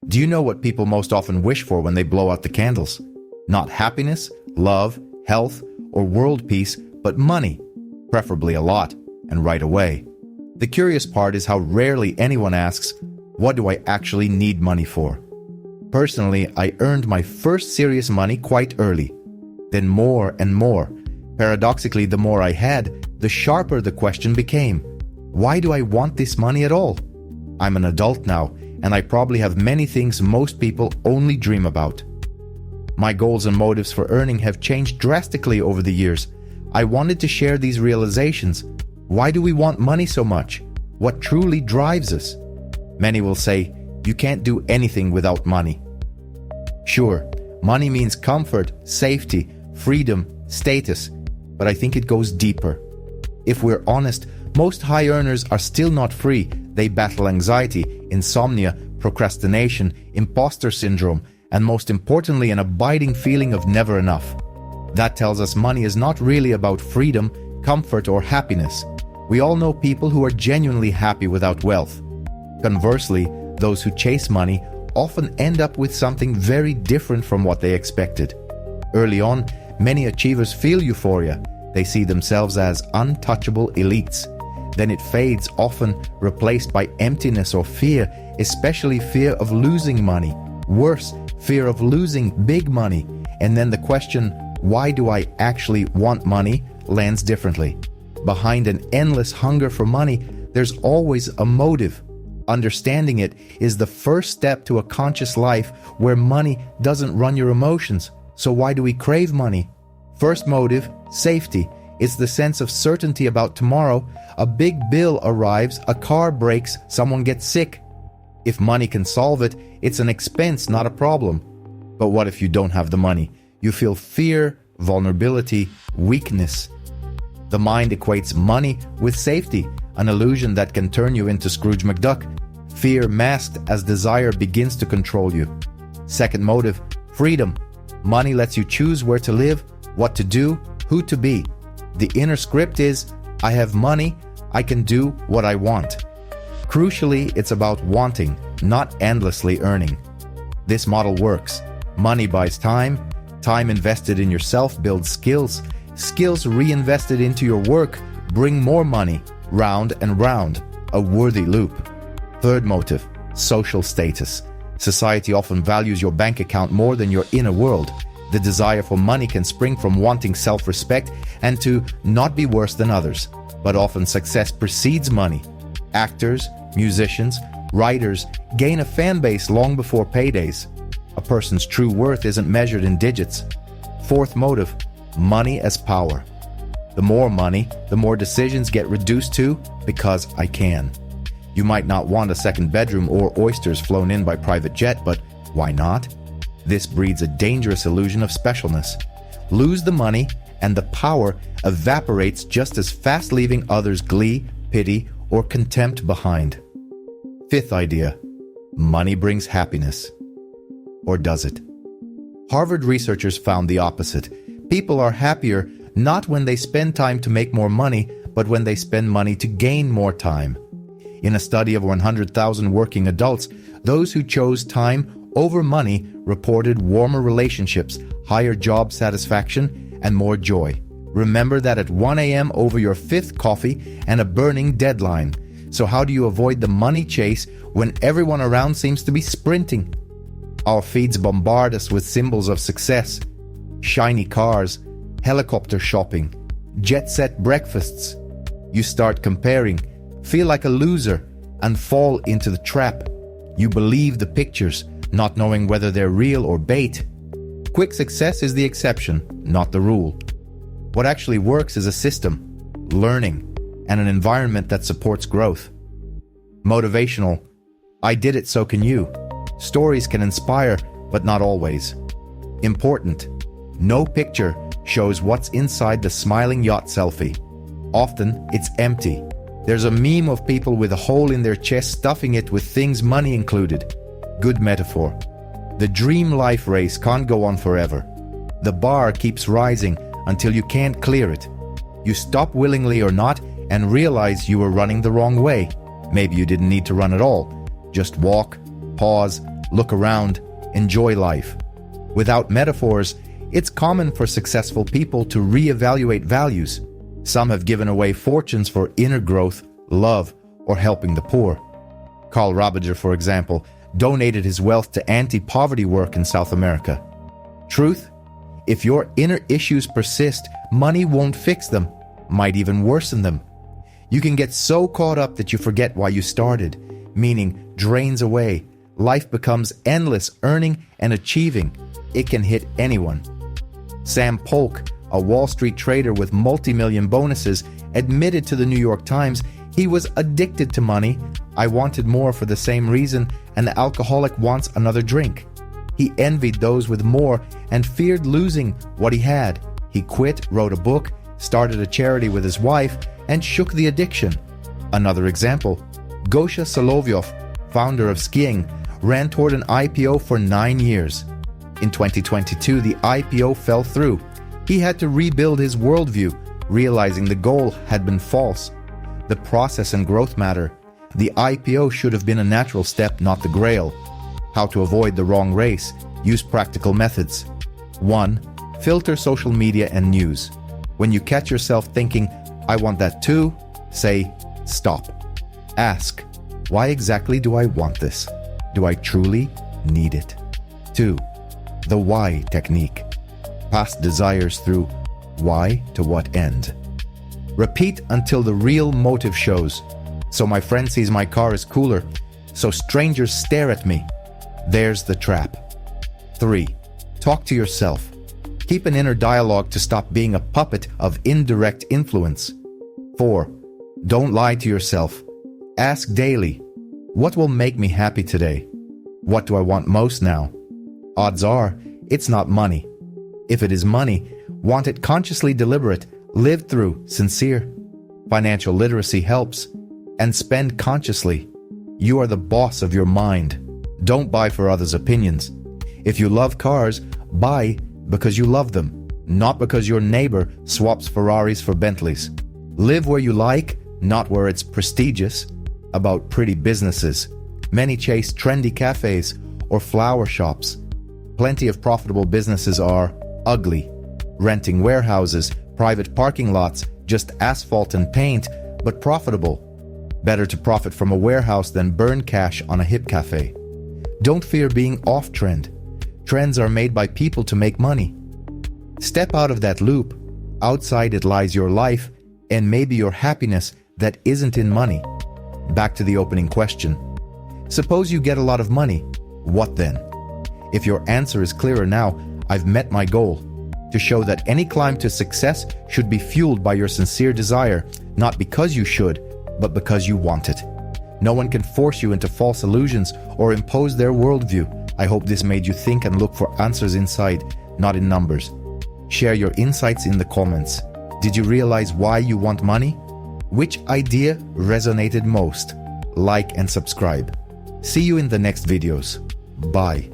Do you know what people most often wish for when they blow out the candles? Not happiness, love, health, or world peace, but money, preferably a lot, and right away. The curious part is how rarely anyone asks, what do I actually need money for? Personally, I earned my first serious money quite early. Then more and more. Paradoxically, the more I had, the sharper the question became. Why do I want this money at all? I'm an adult now, and I probably have many things most people only dream about. My goals and motives for earning have changed drastically over the years. I wanted to share these realizations. Why do we want money so much? What truly drives us? Many will say, you can't do anything without money. Sure, money means comfort, safety, freedom, status, but I think it goes deeper. If we're honest, most high earners are still not free. They battle anxiety, insomnia, procrastination, imposter syndrome, and most importantly, an abiding feeling of never enough. That tells us money is not really about freedom, comfort, or happiness. We all know people who are genuinely happy without wealth. Conversely, those who chase money often end up with something very different from what they expected. Early on, many achievers feel euphoria. They see themselves as untouchable elites. Then it fades, often replaced by emptiness or fear, especially fear of losing money. Worse, fear of losing big money. And then the question, why do I actually want money, lands differently. Behind an endless hunger for money, there's always a motive. Understanding it is the first step to a conscious life where money doesn't run your emotions. So why do we crave money? First motive, safety. It's the sense of certainty about tomorrow. A big bill arrives, a car breaks, someone gets sick. If money can solve it, it's an expense, not a problem. But what if you don't have the money? You feel fear, vulnerability, weakness. The mind equates money with safety, an illusion that can turn you into Scrooge McDuck. Fear masked as desire begins to control you. Second motive, freedom. Money lets you choose where to live, what to do, who to be. The inner script is, I have money, I can do what I want. Crucially, it's about wanting, not endlessly earning. This model works. Money buys time, time invested in yourself builds skills, skills reinvested into your work bring more money, round and round, a worthy loop. Third motive, social status. Society often values your bank account more than your inner world. The desire for money can spring from wanting self-respect and to not be worse than others. But often success precedes money. Actors, musicians, writers gain a fan base long before paydays. A person's true worth isn't measured in digits. Fourth motive, money as power. The more money, the more decisions get reduced to because I can. You might not want a second bedroom or oysters flown in by private jet, but why not? This breeds a dangerous illusion of specialness. Lose the money, and the power evaporates just as fast, leaving others' glee, pity, or contempt behind. Fifth idea, money brings happiness. Or does it? Harvard researchers found the opposite. People are happier not when they spend time to make more money, but when they spend money to gain more time. In a study of 100,000 working adults, those who chose time over money reported warmer relationships, higher job satisfaction, and more joy. Remember that at 1 a.m. over your fifth coffee and a burning deadline. So how do you avoid the money chase when everyone around seems to be sprinting? Our feeds bombard us with symbols of success. Shiny cars, helicopter shopping, jet-set breakfasts. You start comparing, feel like a loser, and fall into the trap. You believe the pictures, not knowing whether they're real or bait. Quick success is the exception, not the rule. What actually works is a system, learning, and an environment that supports growth. Motivational. I did it, so can you. Stories can inspire, but not always. Important. No picture shows what's inside the smiling yacht selfie. Often, it's empty. There's a meme of people with a hole in their chest stuffing it with things money included. Good metaphor. The dream life race can't go on forever. The bar keeps rising until you can't clear it. You stop willingly or not and realize you were running the wrong way. Maybe you didn't need to run at all. Just walk, pause, look around, enjoy life. Without metaphors, it's common for successful people to reevaluate values. Some have given away fortunes for inner growth, love, or helping the poor. Carl Rabager, for example, donated his wealth to anti-poverty work in South America. Truth? If your inner issues persist, money won't fix them, might even worsen them. You can get so caught up that you forget why you started, meaning drains away. Life becomes endless, earning and achieving. It can hit anyone. Sam Polk, a Wall Street trader with multi-million bonuses, admitted to the New York Times he was addicted to money. I wanted more for the same reason, and the alcoholic wants another drink. He envied those with more and feared losing what he had. He quit, wrote a book, started a charity with his wife, and shook the addiction. Another example, Gosha Solovyov, founder of skiing, ran toward an IPO for 9 years. In 2022, the IPO fell through. He had to rebuild his worldview, realizing the goal had been false. The process and growth matter. The IPO should have been a natural step, not the grail. How to avoid the wrong race. Use practical methods. 1. Filter social media and news. When you catch yourself thinking, I want that too, say, stop. Ask, why exactly do I want this? Do I truly need it? 2. The why technique. Past desires through why to what end. Repeat until the real motive shows. So my friend sees my car is cooler, so strangers stare at me. There's the trap. 3. Talk to yourself. Keep an inner dialogue to stop being a puppet of indirect influence. 4. Don't lie to yourself. Ask daily, what will make me happy today? What do I want most now? Odds are, it's not money. If it is money, want it consciously deliberate, lived through, sincere. Financial literacy helps. And spend consciously. You are the boss of your mind. Don't buy for others' opinions. If you love cars, buy because you love them, not because your neighbor swaps Ferraris for Bentleys. Live where you like, not where it's prestigious. About pretty businesses. Many chase trendy cafes or flower shops. Plenty of profitable businesses are ugly. Renting warehouses, private parking lots, just asphalt and paint, but profitable. Better to profit from a warehouse than burn cash on a hip cafe. Don't fear being off-trend. Trends are made by people to make money. Step out of that loop. Outside it lies your life and maybe your happiness that isn't in money. Back to the opening question. Suppose you get a lot of money. What then? If your answer is clearer now, I've met my goal. To show that any climb to success should be fueled by your sincere desire, not because you should, but because you want it. No one can force you into false illusions or impose their worldview. I hope this made you think and look for answers inside, not in numbers. Share your insights in the comments. Did you realize why you want money? Which idea resonated most? Like and subscribe. See you in the next videos. Bye.